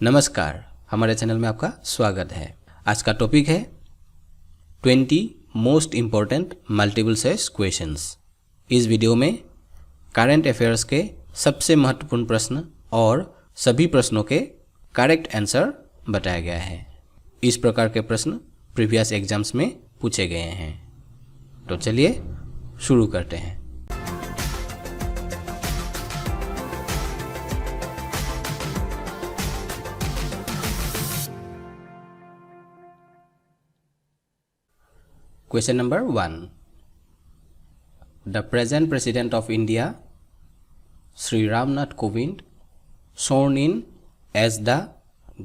नमस्कार, हमारे चैनल में आपका स्वागत है। आज का टॉपिक है 20 most important multiple choice questions. इस वीडियो में करंट अफेयर्स के सबसे महत्वपूर्ण प्रश्न और सभी प्रश्नों के करेक्ट आंसर बताया गया है। इस प्रकार के प्रश्न प्रीवियस एग्जाम्स में पूछे गए हैं। तो चलिए शुरू करते हैं। Question number 1. The present President of India, Sri Ramnath Kovind, sworn in as the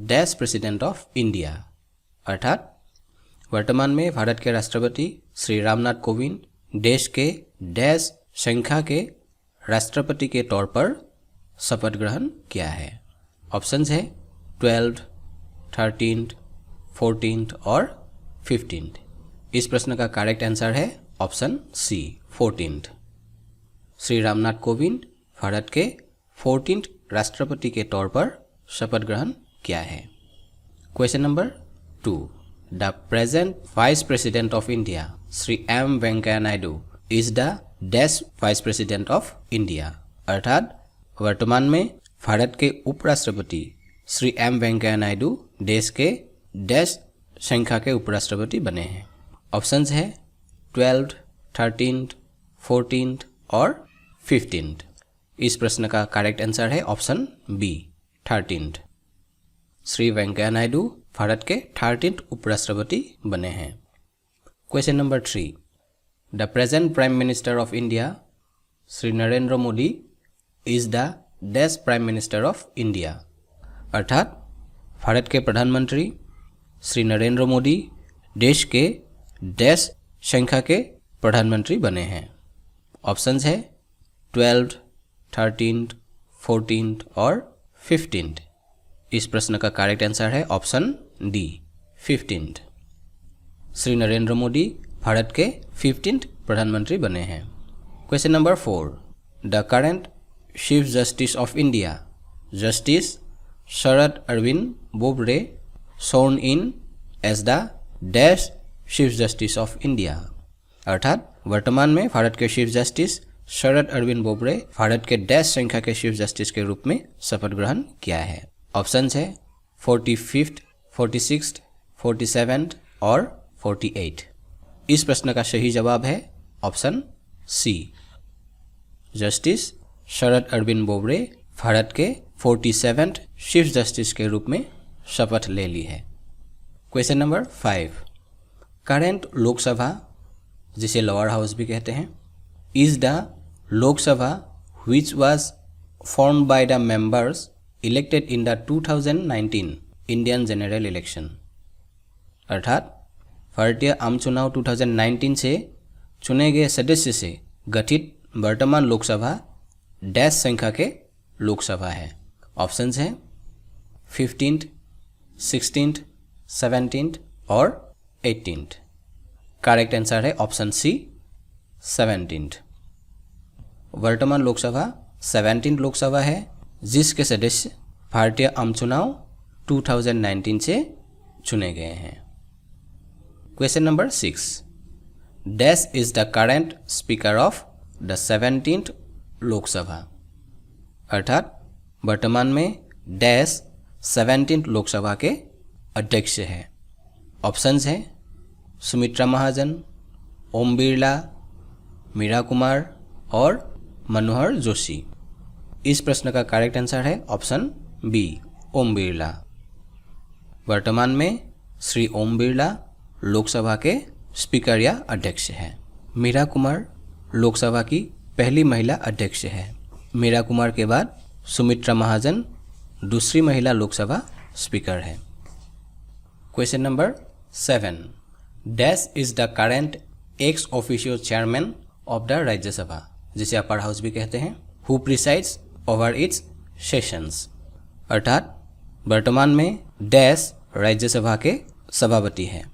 Dash President of India। अर्थात वर्तमान में भारत के राष्ट्रपति श्री रामनाथ कोविंद देश के डैश संख्या के राष्ट्रपति के तौर पर शपथ ग्रहण किया है। ऑप्शंस है 12th, 13th, 14th और 15th। इस प्रश्न का करेक्ट आंसर है option C 14th। Shri Ramnath Kovind Bharat के 14th राष्ट्रपति के तौर पर शपथ ग्रहण किया है। Question number 2. The present vice president of India Shri M Venkaiah Naidu is the dash vice president of India. अर्थात वर्तमान में भारत के उपराष्ट्रपति श्री एम वेंकैया नायडू देश के डैश संख्या के उपराष्ट्रपति बने हैं। ऑप्शंस है 12th, 13th, 14th और 15th। इस प्रश्न का करेक्ट आंसर है option B 13th। Shri Venkaiah Naidu Bharat के 13th उपराष्ट्रपति बने हैं। Question number 3. The present prime minister of India Shri Narendra Modi is the dash prime minister of India. अर्थात भारत के प्रधानमंत्री श्री नरेंद्र मोदी देश के डैश संख्या के प्रधानमंत्री बने हैं। ऑप्शंस है 12th, 13th, 14th और 15th। इस प्रश्न का करेक्ट आंसर है option D 15th। Shri Narendra Modi Bharat के 15th प्रधानमंत्री बने हैं। Question number 4. The current chief justice of India justice Sharad Arvind Bobde sworn in as the dash chief justice of India. अर्थात वर्तमान में भारत के चीफ जस्टिस शरद अरविंद बोबडे भारत के डैश संख्या के चीफ जस्टिस के रूप में शपथ ग्रहण किया है। ऑप्शंस है 45th, 46th, 47th और 48। इस प्रश्न का सही जवाब है ऑप्शन सी। जस्टिस शरद अरविंद बोबडे भारत के 47th चीफ जस्टिस के रूप में शपथ ले ली है। Question number 5. करेंट लोकसभा जिसे लोअर हाउस भी कहते हैं is the Lok Sabha which was formed by the members elected in the 2019 Indian general election. अर्थात भारतीय आम चुनाव 2019 से चुने गए सदस्य से गठित वर्तमान लोकसभा डैश संख्या के लोकसभा है। ऑप्शंस हैं 15th, 16th, 17th और 18th। करेक्ट आंसर है ऑप्शन सी 17th। वर्तमान लोकसभा 17th लोकसभा है जिसके सदस्य भारतीय आम चुनाव 2019 से चुने गए हैं। Question number 6. Dash is the current speaker of the 17th Lok Sabha. अर्थात वर्तमान में डैश 17th लोकसभा के अध्यक्ष है। ऑप्शंस हैं सुमित्रा महाजन, ओम बिरला, मीरा कुमार और मनोहर जोशी। इस प्रश्न का करेक्ट आंसर है ऑप्शन बी ओम बिरला। वर्तमान में श्री ओम बिरला लोकसभा के स्पीकर या अध्यक्ष हैं। मीरा कुमार लोकसभा की पहली महिला अध्यक्ष है। मीरा कुमार के बाद सुमित्रा महाजन दूसरी महिला लोकसभा स्पीकर है। Question number 7. Dash is the current ex officio chairman of the Rajya Sabha जिसे अपर हाउस भी कहते हैं who presides over it's sessions. अर्थात वर्तमान में डैश राज्यसभा के सभापति हैं।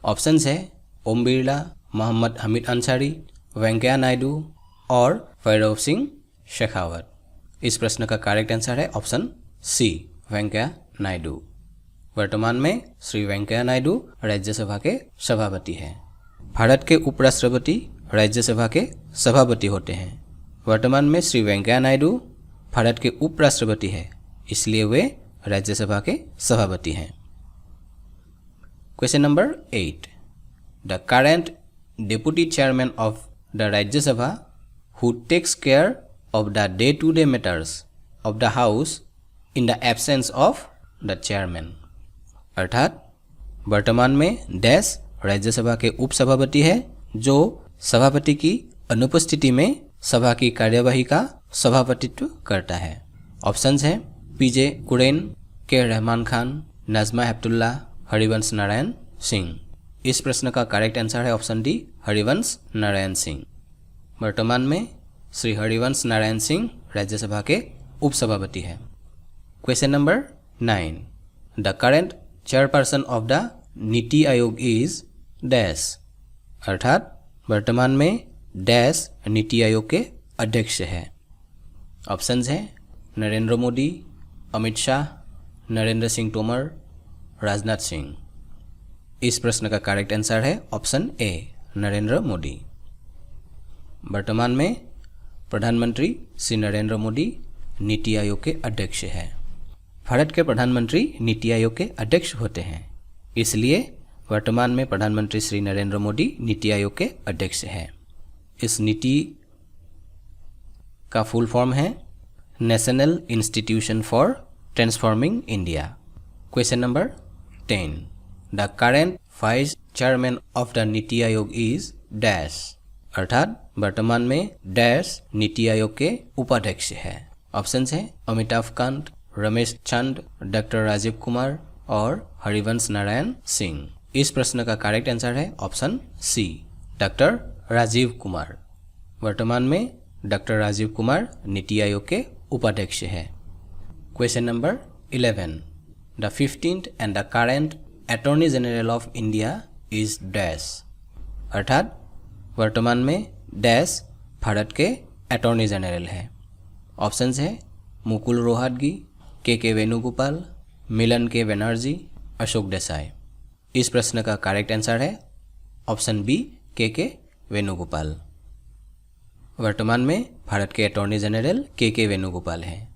ऑप्शंस है ओम बिरला, मोहम्मद हमीद अंसारी, वेंकैया नायडू और भैरव सिंह शेखावत। इस प्रश्न का करेक्ट आंसर है ऑप्शन सी वेंकैया नायडू। वर्तमान में श्री वेंकैया नायडू राज्यसभा के सभापति हैं। भारत के उपराष्ट्रपति राज्यसभा के सभापति होते हैं। वर्तमान में श्री वेंकैया नायडू भारत के उपराष्ट्रपति हैं, इसलिए वे राज्यसभा के सभापति हैं। Question number 8। The current deputy chairman of the Rajya Sabha who takes care of the day to day matters of the house in the absence of the chairman. अर्थात वर्तमान में डैश राज्यसभा के उपसभापति है जो सभापति की अनुपस्थिति में सभा की कार्यवाही का सभापतित्व करता है। ऑप्शंस हैं पीजे कुरैन, के रहमान खान, नजमा हेपतुल्ला, हरिवंश नारायण सिंह। इस प्रश्न का करेक्ट आंसर है ऑप्शन डी, हरिवंश नारायण सिंह। वर्तमान में श्री हरिवंश नारायण सिंह राज्यसभा के उपसभापति है। Question number 9। The current chairperson of the NITI Aayog is dash. अर्थात वर्तमान में डैश नीति आयोग के अध्यक्ष है। ऑप्शंस हैं नरेंद्र मोदी, अमित शाह, नरेंद्र सिंह तोमर, राजनाथ सिंह। इस प्रश्न का करेक्ट आंसर है ऑप्शन ए, नरेंद्र मोदी। वर्तमान में प्रधानमंत्री श्री नरेंद्र मोदी नीति आयोग के अध्यक्ष है। भारत के प्रधानमंत्री नीति आयोग के अध्यक्ष होते हैं, इसलिए वर्तमान में प्रधानमंत्री श्री नरेंद्र मोदी नीति आयोग के अध्यक्ष हैं। इस नीति का फुल फॉर्म है national institution for transforming India. Question number 10। The current vice chairman of the NITI Aayog is dash. अर्थात वर्तमान में डैश नीति आयोग के उपाध्यक्ष है। ऑप्शंस हैं अमिताभ कांत, रमेश चंद, डॉक्टर राजीव कुमार और हरिवंश नारायण सिंह। इस प्रश्न का करेक्ट आंसर है option C, doctor Rajiv Kumar. वर्तमान में डॉक्टर राजीव कुमार नीति आयोग के उपाध्यक्ष है। Question number 11। The 15th and the current attorney general of India is dash. अर्थात वर्तमान में डैश भारत के अटॉर्नी जनरल है। ऑप्शंस है मुकुल रोहतगी, के वेणुगोपाल, मिलन के बनर्जी, अशोक देसाई। इस प्रश्न का करेक्ट आंसर है ऑप्शन बी, के वेणुगोपाल। वर्तमान में भारत के अटॉर्नी जनरल के वेणुगोपाल हैं।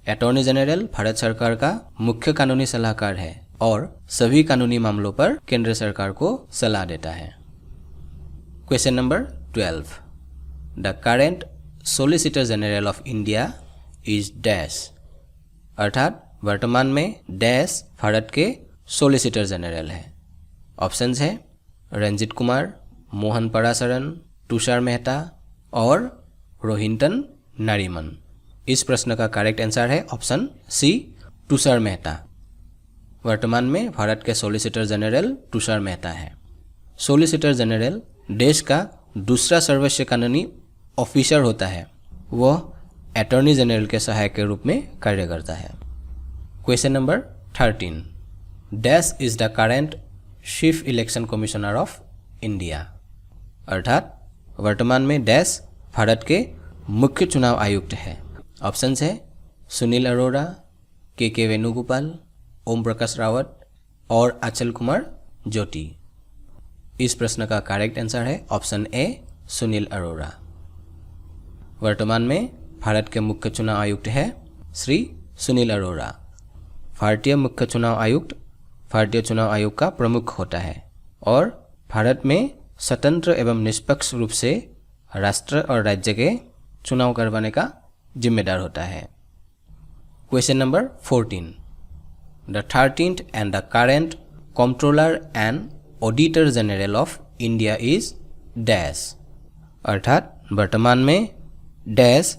अटॉर्नी जनरल भारत सरकार का मुख्य कानूनी सलाहकार है और सभी कानूनी मामलों पर केंद्र सरकार को सलाह देता है। Question number 12। The current solicitor general of India is dash. अर्थात वर्तमान में डैश भारत के सोलिसिटर जनरल है। ऑप्शंस है रंजित कुमार, मोहन पराशरन, तुषार मेहता और रोहिंटन नारीमन। इस प्रश्न का करेक्ट आंसर है ऑप्शन सी, तुषार मेहता। वर्तमान में भारत के सोलिसिटर जनरल तुषार मेहता है। सोलिसिटर जनरल देश का दूसरा सर्वोच्च कानूनी ऑफिसर होता है। वह अटॉर्नी जनरल के सहायक के रूप में कार्य करता है। Question number 13। Dash is the current chief election commissioner of India. अर्थात वर्तमान में डैश भारत के मुख्य चुनाव आयुक्त है। ऑप्शंस है सुनील अरोड़ा, के वेणुगोपाल, ओम प्रकाश रावत और अचल कुमार ज्योति। इस प्रश्न का करेक्ट आंसर है ऑप्शन ए, सुनील अरोड़ा। वर्तमान में भारत के मुख्य चुनाव आयुक्त है श्री सुनील अरोड़ा। भारतीय मुख्य चुनाव आयुक्त भारतीय चुनाव आयोग का प्रमुख होता है और भारत में स्वतंत्र एवं निष्पक्ष रूप से राष्ट्र और राज्य के चुनाव करवाने का जिम्मेदार होता है। Question number 14। The 13th and the current controller and auditor general of India is dash. अर्थात वर्तमान में डैश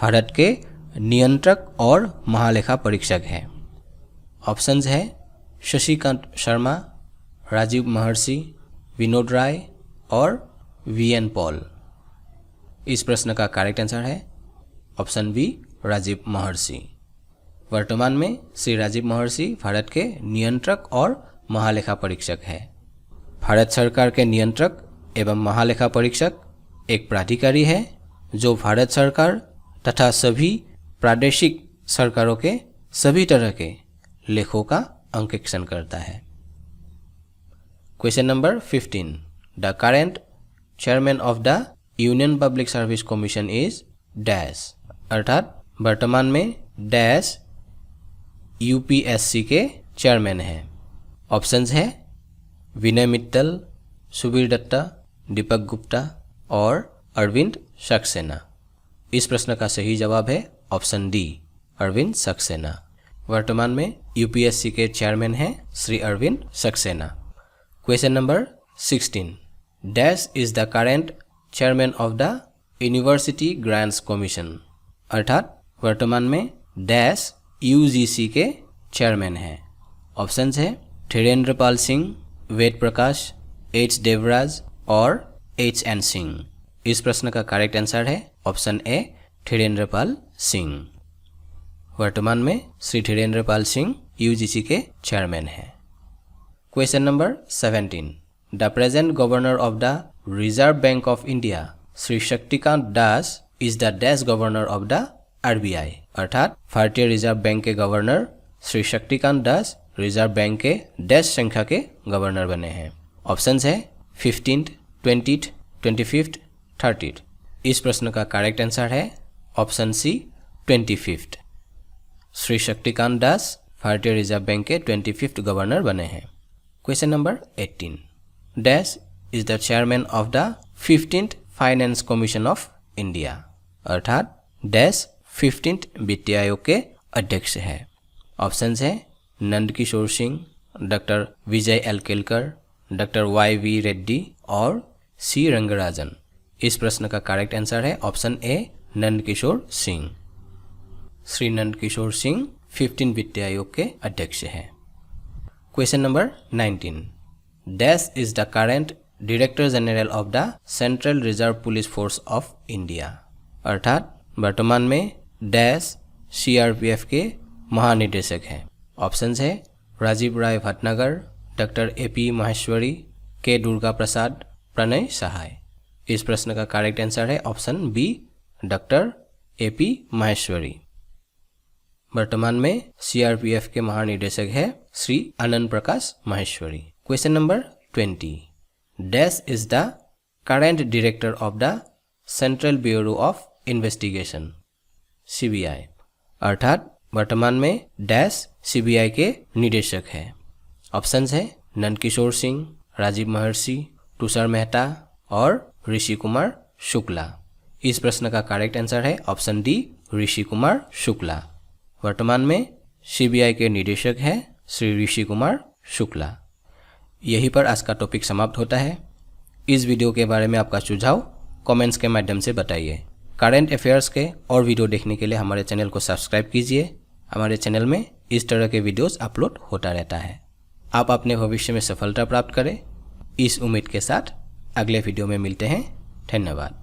भारत के नियंत्रक और महालेखा परीक्षक है। ऑप्शंस है शशिकांत शर्मा, राजीव महर्षि, विनोद राय और वीएन पॉल। इस प्रश्न का करेक्ट आंसर है ऑप्शन बी, राजीव महर्षि। वर्तमान में श्री राजीव महर्षि भारत के नियंत्रक और महालेखा परीक्षक है। भारत सरकार के नियंत्रक एवं महालेखा परीक्षक एक प्राधिकारी है जो भारत सरकार तथा सभी प्रादेशिक सरकारों के सभी तरह के लेखों का अंकेक्षण करता है। Question number 15, the current chairman of the union public service commission is dash, अर्थात वर्तमान में डैश यूपीएससी के चेयरमैन हैं। ऑप्शंस है विनय मित्तल, सुबीर दत्ता, दीपक गुप्ता और अरविंद सक्सेना। इस प्रश्न का सही जवाब है ऑप्शन डी, अरविंद सक्सेना। वर्तमान में यूपीएससी के चेयरमैन हैं Shri Arvind Saxena. Question number 16, dash is the current chairman of the university grants commission, अर्थात वर्तमान में डैश यूजीसी के चेयरमैन हैं। ऑप्शंस है धीरेन्द्र पाल सिंह, वेद प्रकाश, एच देवराज और एच एन सिंह। इस प्रश्न का करेक्ट आंसर है ऑप्शन ए, धीरेन्द्र पाल सिंह। वर्तमान में श्री धीरेन्द्र पाल सिंह यूजीसी के चेयरमैन हैं। Question number 17, the present governor of the reserve bank of India Shri Shaktikanta Das is the dash governor of the RBI, अर्थात भारतीय रिजर्व बैंक के गवर्नर श्री शक्तिकांत दास रिजर्व बैंक के डैश संख्या के गवर्नर बने हैं। ऑप्शंस है 15th, 20th, 25th, 30th। इस प्रश्न का करेक्ट आंसर है option C, 25th। Shri Shaktikanta Das भारतीय रिजर्व बैंक के 25th गवर्नर बने हैं। Question number 18, dash is the chairman of the 15th finance commission of India, अर्थात डैश 15th वित्तीय आयोग के अध्यक्ष है। ऑप्शंस है Nandkishore Singh, doctor Vijay L Kelkar, doctor Y V Reddy और सी रंगराजन। इस प्रश्न का करेक्ट आंसर है ऑप्शन ए, नंदकिशोर सिंह। श्री नंदकिशोर सिंह 15 वित्तीय आयोग के अध्यक्ष हैं। Question number 19, dash is the current director general of the central reserve police force of India, अर्थात वर्तमान में डैश सीआरपीएफ के महानिदेशक हैं। ऑप्शंस है Rajiv Rai Bhatnagar, doctor AP Maheshwari, K Durga Prasad, Pranay Sahay. इस प्रश्न का करेक्ट आंसर है option B, doctor AP Maheshwari. वर्तमान में सीआरपीएफ के महानिदेशक है Shri Anand Prakash Maheshwari. Question number 20, dash is the current director of the central bureau of investigation CBI, अर्थात वर्तमान में डैश सीबीआई के निदेशक हैं। ऑप्शंस है नंदकिशोर सिंह, राजीव महर्षि, तुषार मेहता और ऋषि कुमार शुक्ला। इस प्रश्न का करेक्ट आंसर है ऑप्शन डी, ऋषि कुमार शुक्ला। वर्तमान में सीबीआई के निदेशक हैं श्री ऋषि कुमार शुक्ला। यहीं पर आज का टॉपिक समाप्त होता है। इस वीडियो के बारे में आपका सुझाव कमेंट्स के माध्यम से बताइए। करंट अफेयर्स के और वीडियो देखने के लिए हमारे चैनल को सब्सक्राइब कीजिए। हमारे चैनल में इस तरह के वीडियोस अपलोड होता रहता है। आप अपने भविष्य में सफलता प्राप्त करें, इस उम्मीद के साथ अगले वीडियो में मिलते हैं। धन्यवाद।